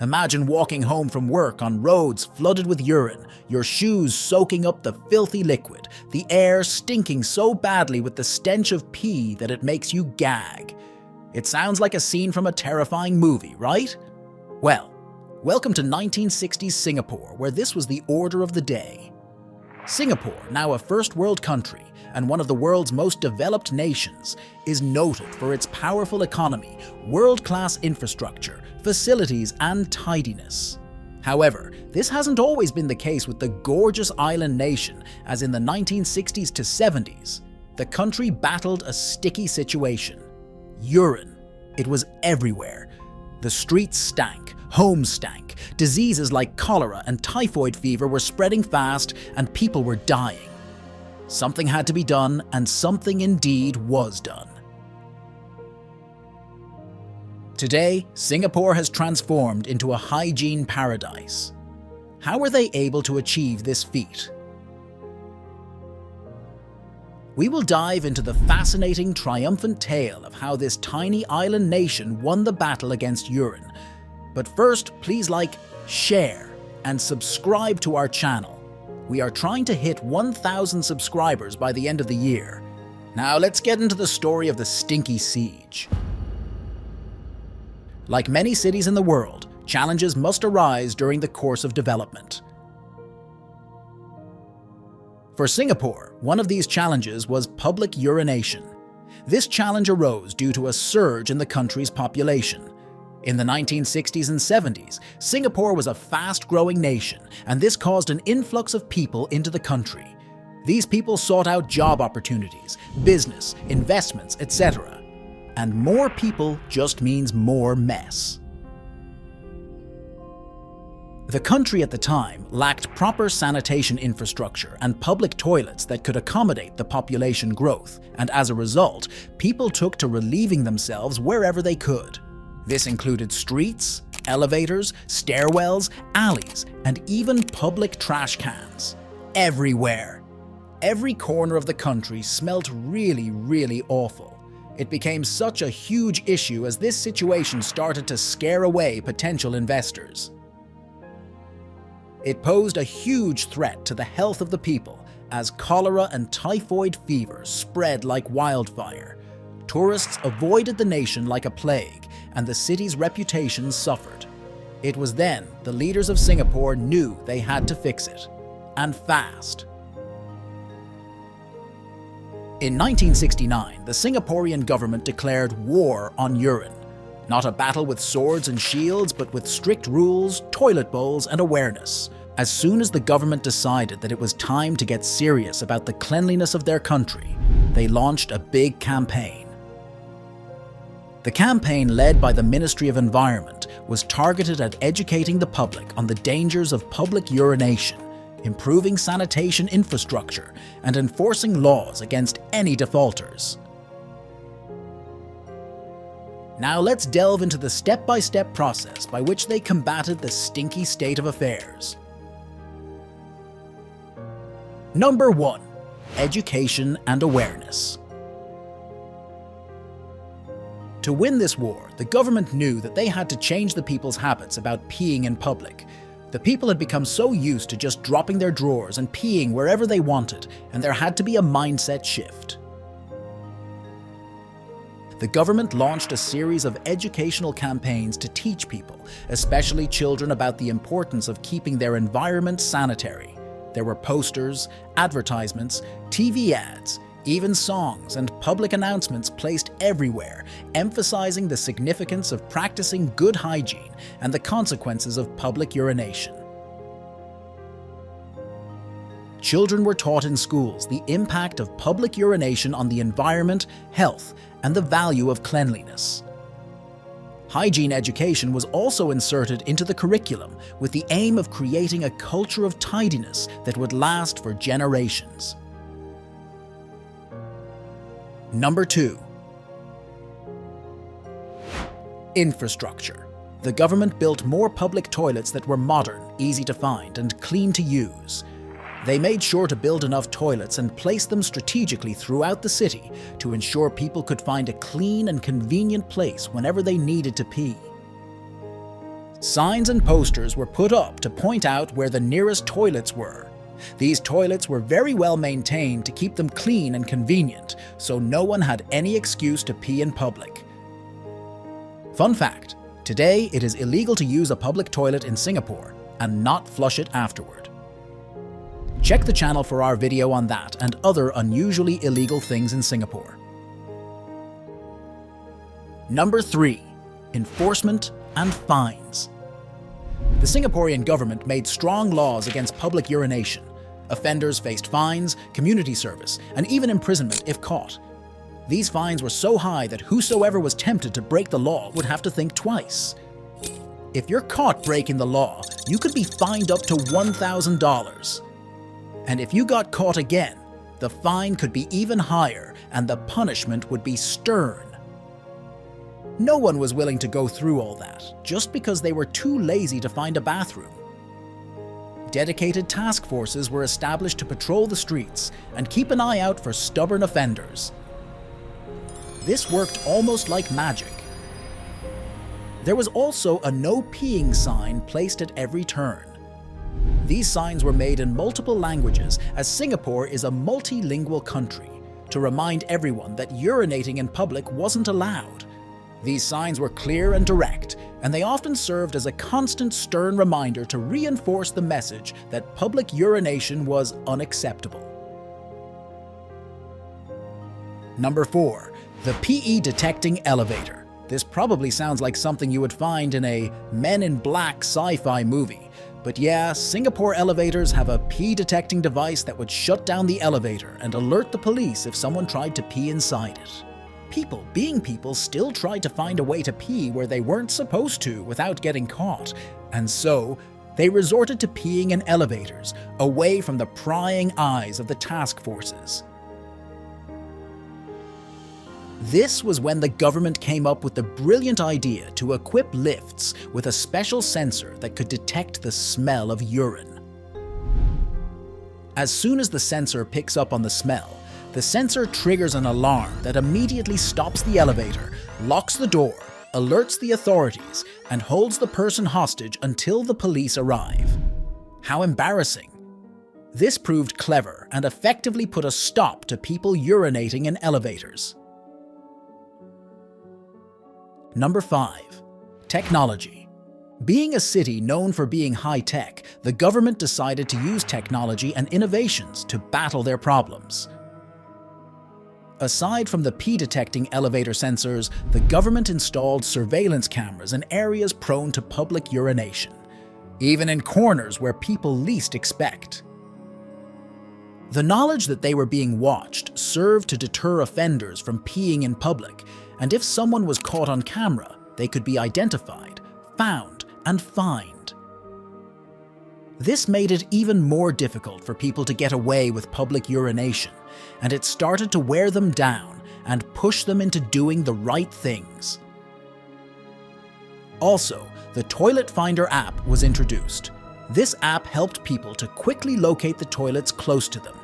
Imagine walking home from work on roads flooded with urine, your shoes soaking up the filthy liquid, the air stinking so badly with the stench of pee that it makes you gag. It sounds like a scene from a terrifying movie, right? Well, welcome to 1960s Singapore, where this was the order of the day. Singapore, now a first world country and one of the world's most developed nations, is noted for its powerful economy, world-class infrastructure, facilities, and tidiness. However, this hasn't always been the case with the gorgeous island nation, as in the 1960s to 70s, the country battled a sticky situation. Urine. It was everywhere. The streets stank, homes stank, diseases like cholera and typhoid fever were spreading fast, and people were dying. Something had to be done, and something indeed was done. Today, Singapore has transformed into a hygiene paradise. How were they able to achieve this feat? We will dive into the fascinating, triumphant tale of how this tiny island nation won the battle against urine. But first, please like, share, and subscribe to our channel. We are trying to hit 1,000 subscribers by the end of the year. Now let's get into the story of the Stinky Siege. Like many cities in the world, challenges must arise during the course of development. For Singapore, one of these challenges was public urination. This challenge arose due to a surge in the country's population. In the 1960s and 70s, Singapore was a fast-growing nation, and this caused an influx of people into the country. These people sought out job opportunities, business, investments, etc. And more people just means more mess. The country at the time lacked proper sanitation infrastructure and public toilets that could accommodate the population growth, and as a result, people took to relieving themselves wherever they could. This included streets, elevators, stairwells, alleys, and even public trash cans. Everywhere. Every corner of the country smelt really awful. It became such a huge issue as this situation started to scare away potential investors. It posed a huge threat to the health of the people as cholera and typhoid fever spread like wildfire. Tourists avoided the nation like a plague, and the city's reputation suffered. It was then the leaders of Singapore knew they had to fix it, and fast. In 1969, the Singaporean government declared war on urine. Not a battle with swords and shields, but with strict rules, toilet bowls, and awareness. As soon as the government decided that it was time to get serious about the cleanliness of their country, they launched a big campaign. The campaign, led by the Ministry of Environment, was targeted at educating the public on the dangers of public urination, improving sanitation infrastructure, and enforcing laws against any defaulters. Now let's delve into the step-by-step process by which they combated the stinky state of affairs. Number 1. Education and awareness. To win this war, the government knew that they had to change the people's habits about peeing in public. The people had become so used to just dropping their drawers and peeing wherever they wanted, and there had to be a mindset shift. The government launched a series of educational campaigns to teach people, especially children, about the importance of keeping their environment sanitary. There were posters, advertisements, TV ads, even songs and public announcements placed everywhere, emphasizing the significance of practicing good hygiene and the consequences of public urination. Children were taught in schools the impact of public urination on the environment, health, and the value of cleanliness. Hygiene education was also inserted into the curriculum with the aim of creating a culture of tidiness that would last for generations. Number 2. Infrastructure. The government built more public toilets that were modern, easy to find, and clean to use. They made sure to build enough toilets and place them strategically throughout the city to ensure people could find a clean and convenient place whenever they needed to pee. Signs and posters were put up to point out where the nearest toilets were. These toilets were very well maintained to keep them clean and convenient, so no one had any excuse to pee in public. Fun fact, today it is illegal to use a public toilet in Singapore and not flush it afterward. Check the channel for our video on that and other unusually illegal things in Singapore. Number 3. Enforcement and fines. The Singaporean government made strong laws against public urination. Offenders faced fines, community service, and even imprisonment if caught. These fines were so high that whosoever was tempted to break the law would have to think twice. If you're caught breaking the law, you could be fined up to $1,000. And if you got caught again, the fine could be even higher and the punishment would be stern. No one was willing to go through all that, just because they were too lazy to find a bathroom. Dedicated task forces were established to patrol the streets and keep an eye out for stubborn offenders. This worked almost like magic. There was also a no peeing sign placed at every turn. These signs were made in multiple languages, as Singapore is a multilingual country, to remind everyone that urinating in public wasn't allowed. These signs were clear and direct, and they often served as a constant stern reminder to reinforce the message that public urination was unacceptable. Number 4. The PE detecting elevator. This probably sounds like something you would find in a Men in Black sci-fi movie. But yeah, Singapore elevators have a pee detecting device that would shut down the elevator and alert the police if someone tried to pee inside it. People, being people, still tried to find a way to pee where they weren't supposed to without getting caught, and so they resorted to peeing in elevators, away from the prying eyes of the task forces. This was when the government came up with the brilliant idea to equip lifts with a special sensor that could detect the smell of urine. As soon as the sensor picks up on the smell, the sensor triggers an alarm that immediately stops the elevator, locks the door, alerts the authorities, and holds the person hostage until the police arrive. How embarrassing! This proved clever and effectively put a stop to people urinating in elevators. Number 5. Technology. Being a city known for being high-tech, the government decided to use technology and innovations to battle their problems. Aside from the pee-detecting elevator sensors, the government installed surveillance cameras in areas prone to public urination, even in corners where people least expect. The knowledge that they were being watched served to deter offenders from peeing in public, and if someone was caught on camera, they could be identified, found, and fined. This made it even more difficult for people to get away with public urination, and it started to wear them down and push them into doing the right things. Also, the Toilet Finder app was introduced. This app helped people to quickly locate the toilets close to them.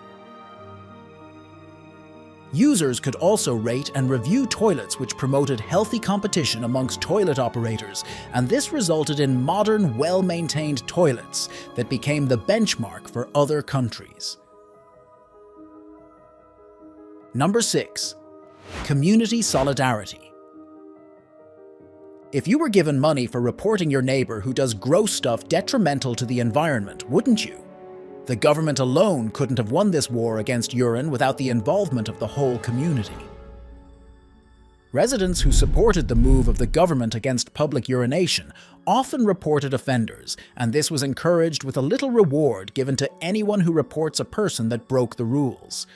Users could also rate and review toilets, which promoted healthy competition amongst toilet operators, and this resulted in modern, well-maintained toilets that became the benchmark for other countries. Number 6. Community solidarity. If you were given money for reporting your neighbor who does gross stuff detrimental to the environment, wouldn't you? The government alone couldn't have won this war against urine without the involvement of the whole community. Residents who supported the move of the government against public urination often reported offenders, and this was encouraged with a little reward given to anyone who reports a person that broke the rules.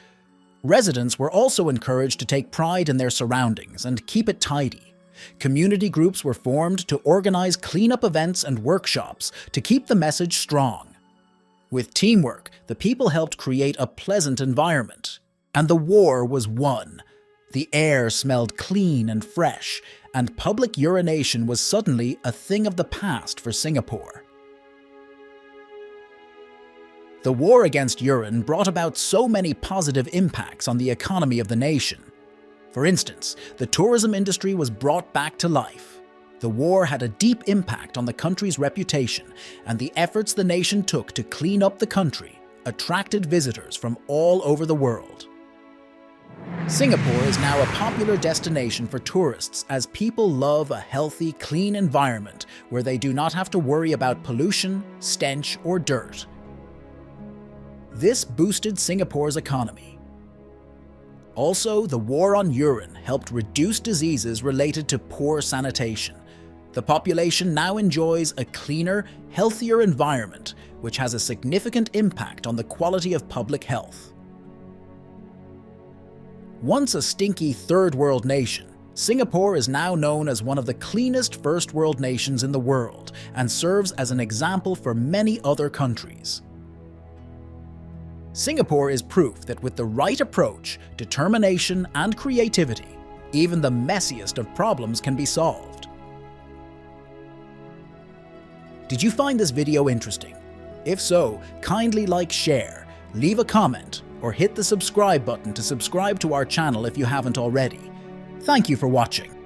Residents were also encouraged to take pride in their surroundings and keep it tidy. Community groups were formed to organize cleanup events and workshops to keep the message strong. With teamwork, the people helped create a pleasant environment. And the war was won. The air smelled clean and fresh, and public urination was suddenly a thing of the past for Singapore. The war against urine brought about so many positive impacts on the economy of the nation. For instance, the tourism industry was brought back to life. The war had a deep impact on the country's reputation, and the efforts the nation took to clean up the country attracted visitors from all over the world. Singapore is now a popular destination for tourists as people love a healthy, clean environment where they do not have to worry about pollution, stench, or dirt. This boosted Singapore's economy. Also, the war on urine helped reduce diseases related to poor sanitation. The population now enjoys a cleaner, healthier environment, which has a significant impact on the quality of public health. Once a stinky third world nation, Singapore is now known as one of the cleanest first world nations in the world and serves as an example for many other countries. Singapore is proof that with the right approach, determination, and creativity, even the messiest of problems can be solved. Did you find this video interesting? If so, kindly like, share, leave a comment, or hit the subscribe button to subscribe to our channel if you haven't already. Thank you for watching.